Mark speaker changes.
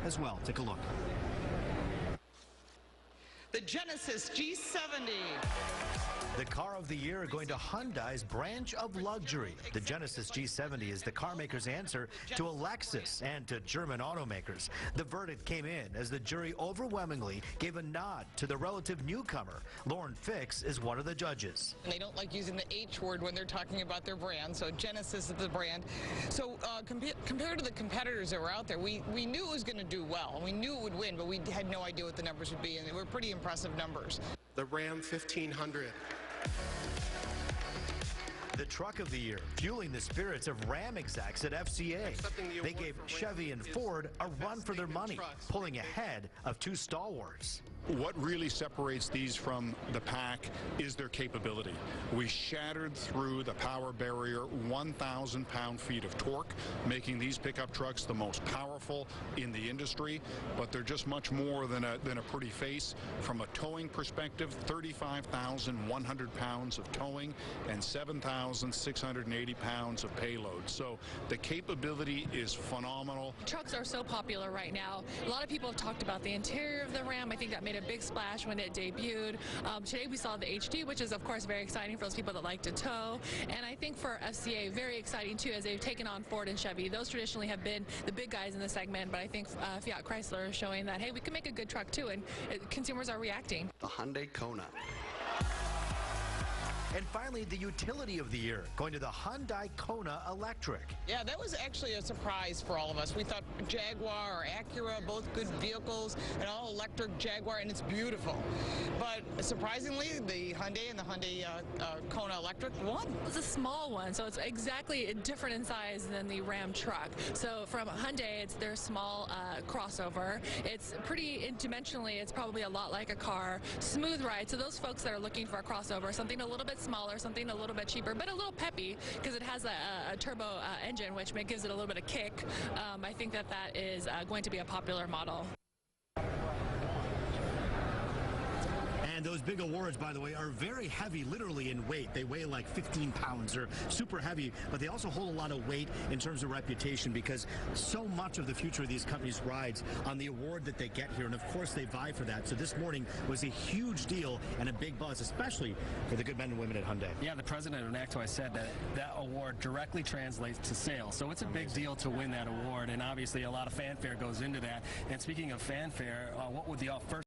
Speaker 1: as well. Take a look.
Speaker 2: The Genesis G70.
Speaker 3: The car of the year going to Hyundai's branch of luxury. The Genesis G70 is the car maker's answer to a Lexus and to German automakers. The verdict came in as the jury overwhelmingly gave a nod to the relative newcomer. Lauren Fix is one of the judges.
Speaker 2: And they don't like using the H word when they're talking about their brand, so Genesis is the brand. So compared to the competitors that were out there, we knew it was going to do well. We knew it would win, but we had no idea what the numbers would be, and they were pretty impressive numbers.
Speaker 4: The Ram 1500.
Speaker 3: The truck of the year, fueling the spirits of Ram execs at FCA. They gave Chevy and Ford a run for their money, pulling ahead of two stalwarts.
Speaker 5: What really separates these from the pack is their capability. We shattered through the power barrier, 1,000 pound-feet of torque, making these pickup trucks the most powerful in the industry, but they're just much more than a pretty face. From a towing perspective, 35,100 pounds of towing and 7,680 pounds of payload. So the capability is phenomenal.
Speaker 6: Trucks are so popular right now. A lot of people have talked about the interior of the Ram. I think that made a big splash when it debuted. Today we saw the HD, which is of course very exciting for those people that like to tow, and I think for FCA very exciting too, as they've taken on Ford and Chevy. Those traditionally have been the big guys in the segment, but I think Fiat Chrysler is showing that hey, we can make a good truck too, and consumers are reacting.
Speaker 4: The Hyundai Kona.
Speaker 3: And finally, the utility of the year, going to the Hyundai Kona Electric.
Speaker 2: Yeah, that was actually a surprise for all of us. We thought Jaguar or Acura, both good vehicles, an all-electric Jaguar, and it's beautiful. But surprisingly, the Hyundai and the Hyundai Kona Electric won.
Speaker 6: It's a small one, so it's exactly different in size than the Ram truck. So from Hyundai, it's their small crossover. It's pretty dimensionally, it's probably a lot like a car. Smooth ride, so those folks that are looking for a crossover, something a little bit smaller, something a little bit cheaper, but a little peppy because it has a turbo engine, which gives it a little bit of kick. I think that is going to be a popular model.
Speaker 1: And those big awards, by the way, are very heavy, literally in weight. They weigh like 15 pounds. They're super heavy, but they also hold a lot of weight in terms of reputation because so much of the future of these companies rides on the award that they get here. And of course, they vie for that. So this morning was a huge deal and a big buzz, especially for the good men and women at Hyundai.
Speaker 7: Yeah, the president of NACTOY said that that award directly translates to sales. So it's a big deal to win that award. And obviously, a lot of fanfare goes into that. And speaking of fanfare, what would the first